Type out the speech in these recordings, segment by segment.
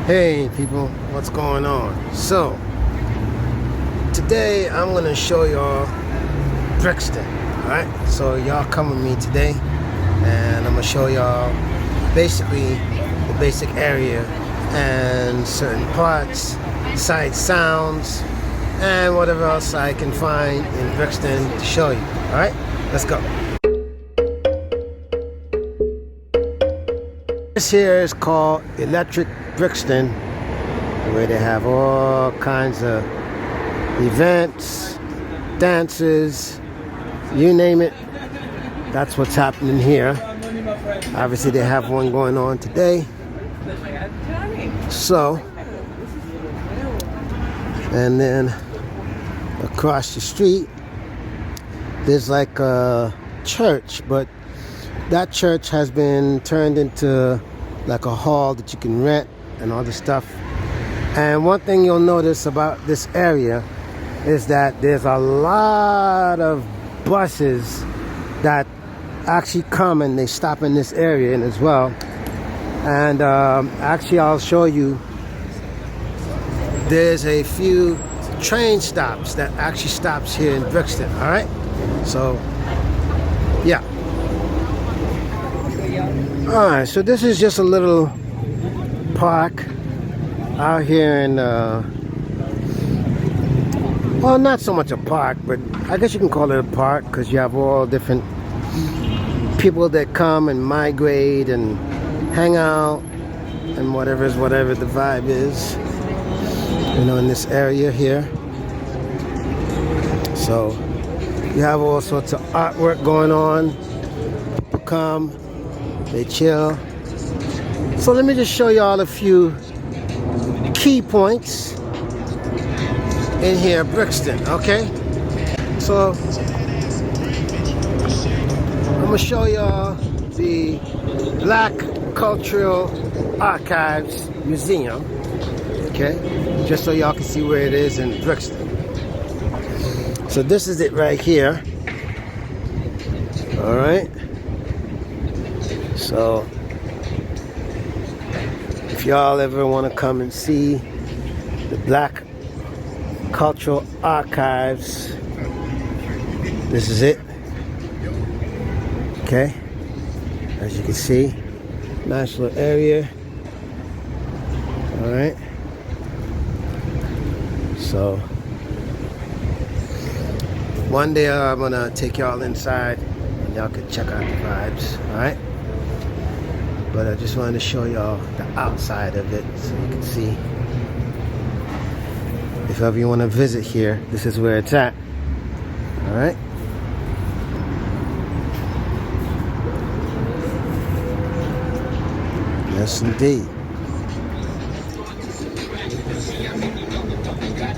Hey people, what's going on? So today I'm gonna show y'all Brixton. Alright, so y'all come with me today and I'm gonna show y'all basically the basic area and certain parts, sight, sounds, and whatever else I can find in Brixton to show you. Alright, let's go. This here is called Electric Brixton, where they have all kinds of events, dances, you name it. That's what's happening here. Obviously they have one going on today. So, and then across the street there's like a church, but that church has been turned into like a hall that you can rent and all this stuff. And one thing you'll notice about this area is that there's a lot of buses that actually come and they stop in this area as well. And actually I'll show you, there's a few train stops that actually stops here in Brixton. All right, so yeah. Alright, so this is just a little park out here in, well, not so much a park, but I guess you can call it a park because you have all different people that come and migrate and hang out and whatever the vibe is, you know, in this area here. So you have all sorts of artwork going on. People come, they chill. So let me just show y'all a few key points in here, Brixton, okay? So I'm gonna show y'all the Black Cultural Archives Museum, okay? Just so y'all can see where it is in Brixton. So this is it right here, all right? So if y'all ever want to come and see the Black Cultural Archives, this is it. Okay, as you can see, nice little area. All right, so one day I'm gonna take y'all inside and y'all can check out the vibes. All right, but I just wanted to show y'all the outside of it so you can see. If ever you want to visit here, this is where it's at. All right. Yes, indeed.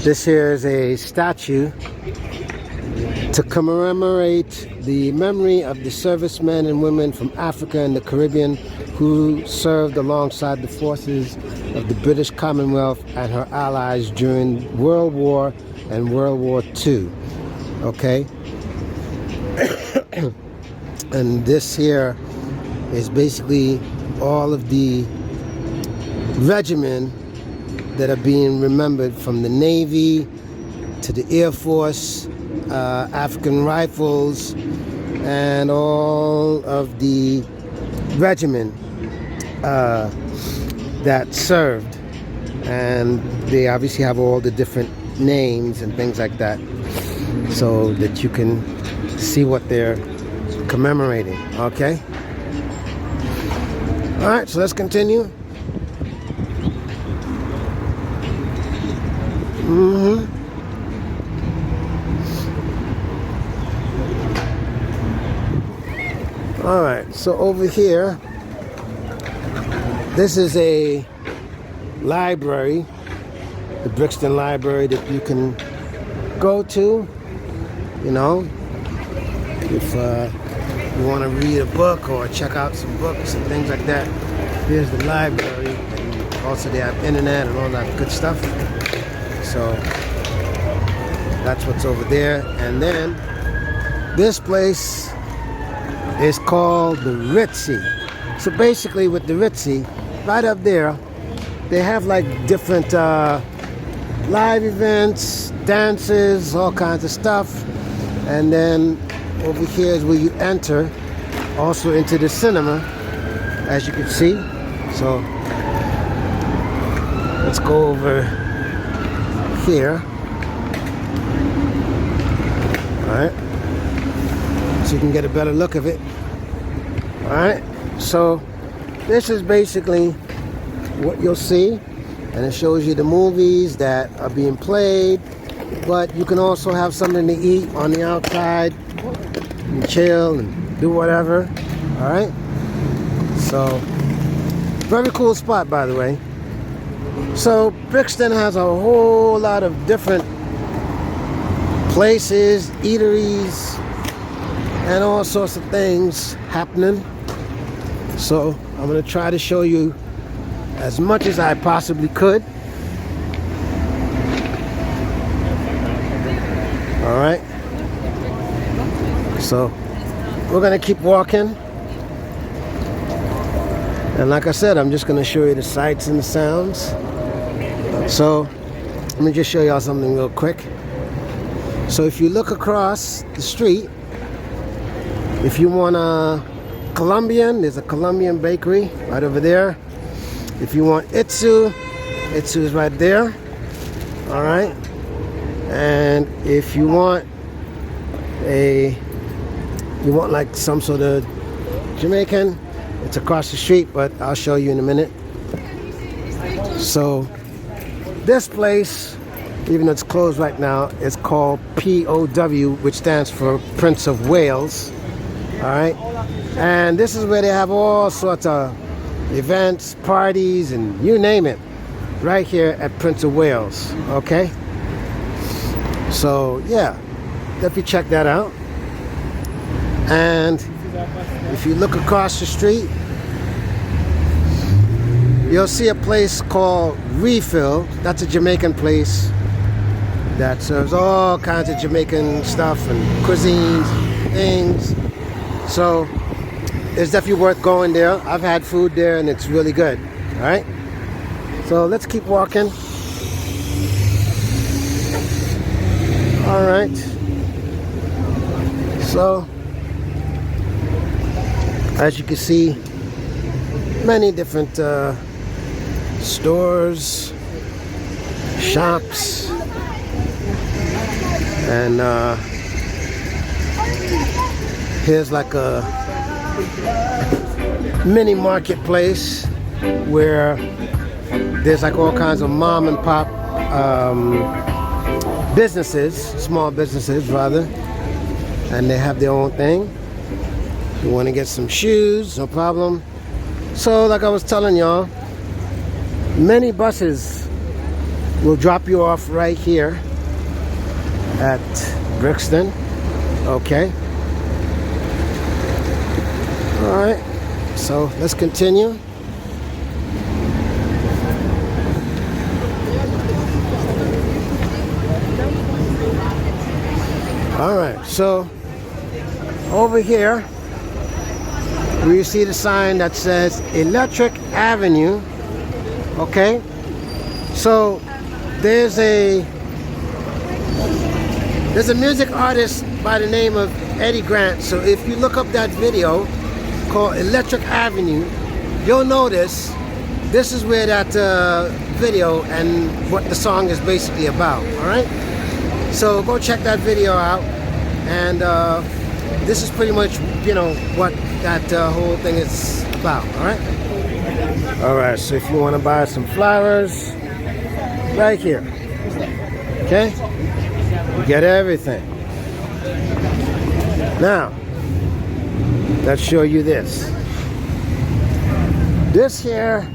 This here is a statue to commemorate the memory of the servicemen and women from Africa and the Caribbean who served alongside the forces of the British Commonwealth and her allies during World War and World War II. Okay? And this here is basically all of the regimen that are being remembered, from the Navy to the Air Force, African Rifles, and all of the regiment that served. And they obviously have all the different names and things like that so that you can see what they're commemorating. Okay? Alright, so let's continue. Alright, so over here, this is a library, the Brixton Library, that you can go to, you know, if you want to read a book or check out some books and things like that. Here's the library, and also they have internet and all that good stuff. So that's what's over there. And then this place is called the Ritzy. So basically with the Ritzy, right up there, they have like different live events, dances, all kinds of stuff. And then over here is where you enter also into the cinema, as you can see. So let's go over here. Alright, so you can get a better look of it. Alright, so this is basically what you'll see, and it shows you the movies that are being played, but you can also have something to eat on the outside and chill and do whatever. Alright, so very cool spot, by the way. So Brixton has a whole lot of different places, eateries, and all sorts of things happening. So I'm going to try to show you as much as I possibly could. All right. So we're going to keep walking. And like I said, I'm just going to show you the sights and the sounds. So let me just show y'all something real quick. So if you look across the street, if you want a Colombian, there's a Colombian bakery right over there. If you want Itsu, Itsu is right there. All right. And if you want like some sort of Jamaican, it's across the street, but I'll show you in a minute. So this place, even though it's closed right now, it's called POW, which stands for Prince of Wales. All right, and this is where they have all sorts of events, parties, and you name it, right here at Prince of Wales. Okay, so yeah, definitely check that out. And if you look across the street, you'll see a place called Refill. That's a Jamaican place that serves all kinds of Jamaican stuff and cuisines, things. So it's definitely worth going there. I've had food there and it's really good. All right. So let's keep walking. All right. So as you can see, many different stores, shops, and here's like a mini marketplace where there's like all kinds of mom and pop businesses, small businesses rather, and they have their own thing. You want to get some shoes, no problem. So like I was telling y'all, many buses will drop you off right here at Brixton. Okay. All right. So let's continue. All right. So over here, where you see the sign that says Electric Avenue. Okay. So there's a music artist by the name of Eddie Grant. So if you look up that video called Electric Avenue, you'll notice this is where that video and what the song is basically about. All right. So go check that video out, and this is pretty much, you know, what that whole thing is about. All right. All right. So if you want to buy some flowers, right here. Okay. You get everything. Now, let's show you this. This here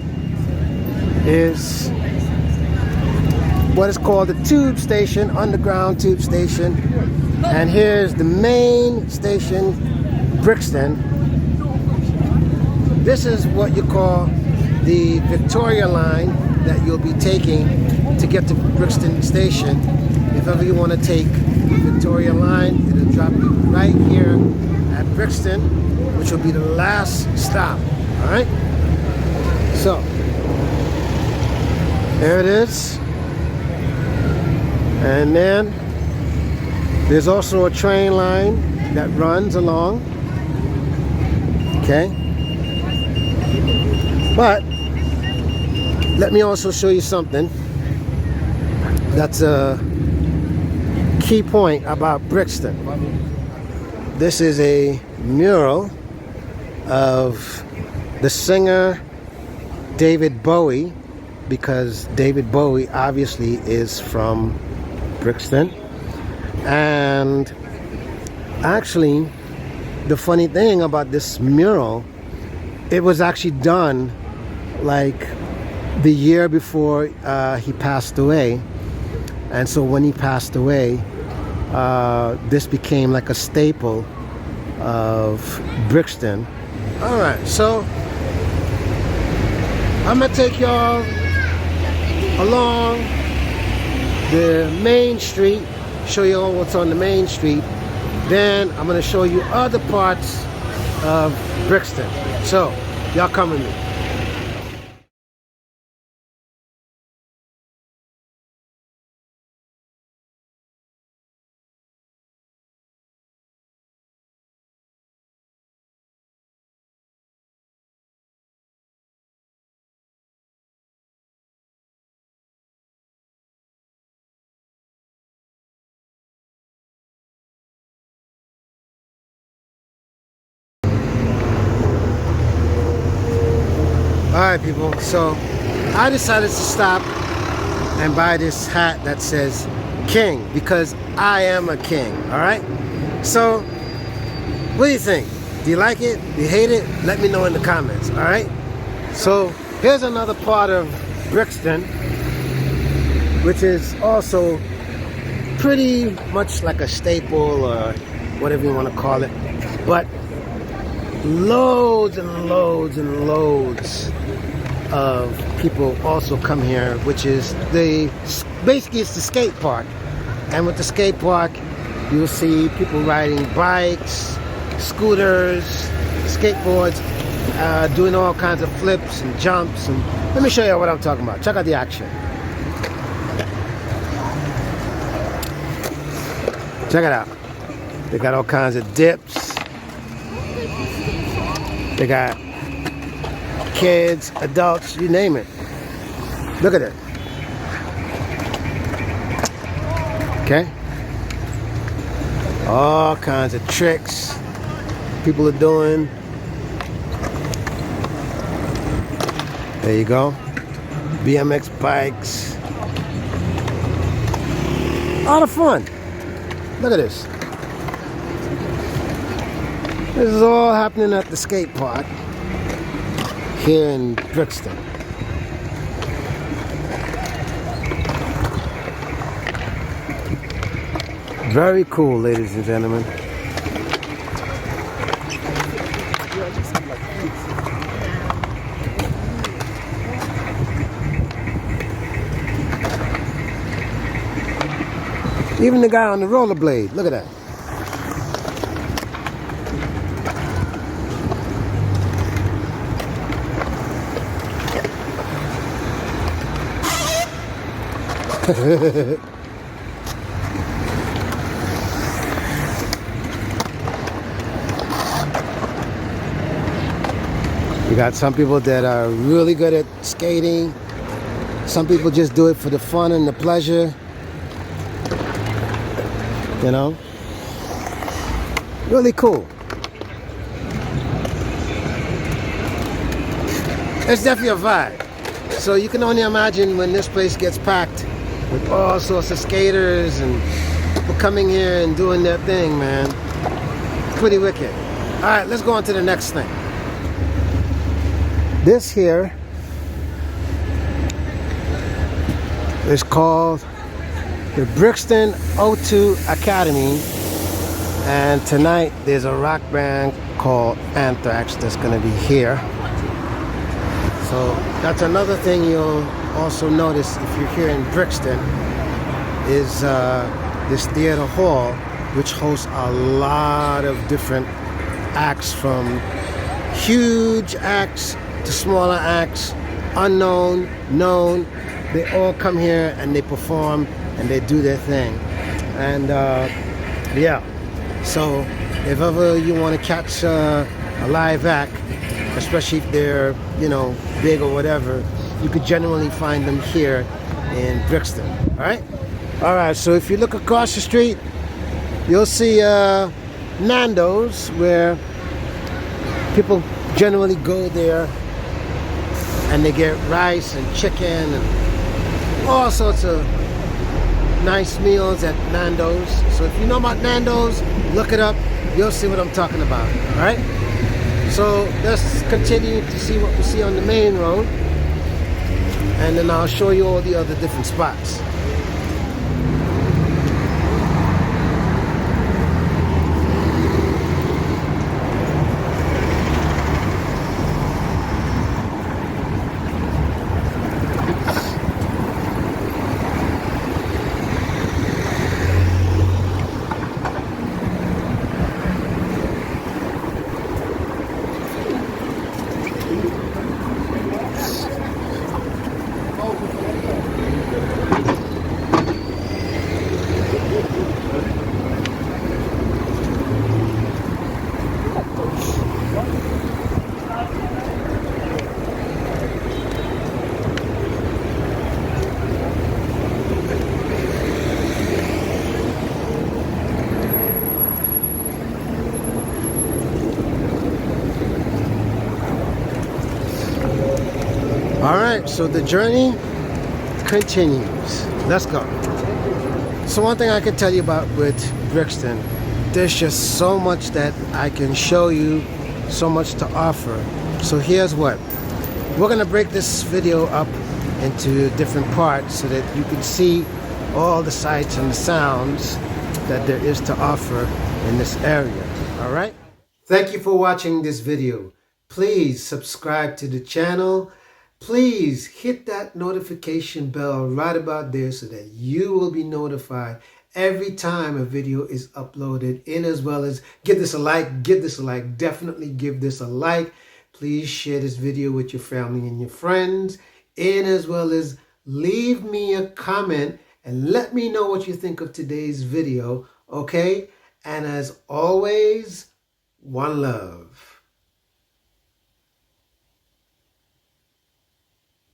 is what is called the tube station, underground tube station. And here's the main station, Brixton. This is what you call the Victoria line that you'll be taking to get to Brixton station. If ever you want to take the Victoria line, it'll drop you right here at Brixton, which will be the last stop. All right. So There it is. And then there's also a train line that runs along. Okay. But let me also show you something that's a key point about Brixton. This is a mural of the singer David Bowie, because David Bowie obviously is from Brixton. And actually, the funny thing about this mural, it was actually done like the year before he passed away. And so when he passed away, this became like a staple of Brixton. All right, so I'm gonna take y'all along the main street, show you all what's on the main street. Then I'm gonna show you other parts of Brixton. So y'all come with me. Alright people, so I decided to stop and buy this hat that says King, because I am a king. Alright, so what do you think? Do you like it? Do you hate it? Let me know in the comments. Alright, so here's another part of Brixton, which is also pretty much like a staple or whatever you want to call it, but loads and loads and loads of people also come here, which is basically it's the skate park. And with the skate park, you'll see people riding bikes, scooters, skateboards, doing all kinds of flips and jumps. And let me show you what I'm talking about. Check out the action. Check it out. They got all kinds of dips. They got kids, adults, you name it. Look at it. Okay? All kinds of tricks people are doing. There you go. BMX bikes. A lot of fun. Look at this. This is all happening at the skate park here in Brixton. Very cool, ladies and gentlemen. Even the guy on the rollerblade, look at that. You got some people that are really good at skating. Some people just do it for the fun and the pleasure. You know? Really cool. It's definitely a vibe. So you can only imagine when this place gets packed with all sorts of skaters and people coming here and doing their thing, man. Pretty wicked. All right, let's go on to the next thing. This here is called the Brixton O2 Academy, and tonight there's a rock band called Anthrax that's going to be here. So that's another thing you'll also notice if you're here in Brixton is this theater hall, which hosts a lot of different acts, from huge acts to smaller acts, unknown, known, they all come here and they perform and they do their thing. And yeah, so if ever you want to catch a live act, especially if they're, you know, big or whatever, you could generally find them here in Brixton. All right, so if you look across the street, you'll see Nandos, where people generally go there and they get rice and chicken and all sorts of nice meals at Nandos. So if you know about Nandos, look it up. You'll see what I'm talking about. All right. So let's continue to see what we see on the main road, and then I'll show you all the other different spots. All right, so the journey continues. Let's go. So one thing I can tell you about with Brixton, there's just so much that I can show you, so much to offer. So here's what. We're gonna break this video up into different parts so that you can see all the sights and the sounds that there is to offer in this area. All right? Thank you for watching this video. Please subscribe to the channel. Please hit that notification bell right about there so that you will be notified every time a video is uploaded, in as well as give this a like, definitely give this a like. Please share this video with your family and your friends, in as well as leave me a comment and let me know what you think of today's video, okay? And as always, one love.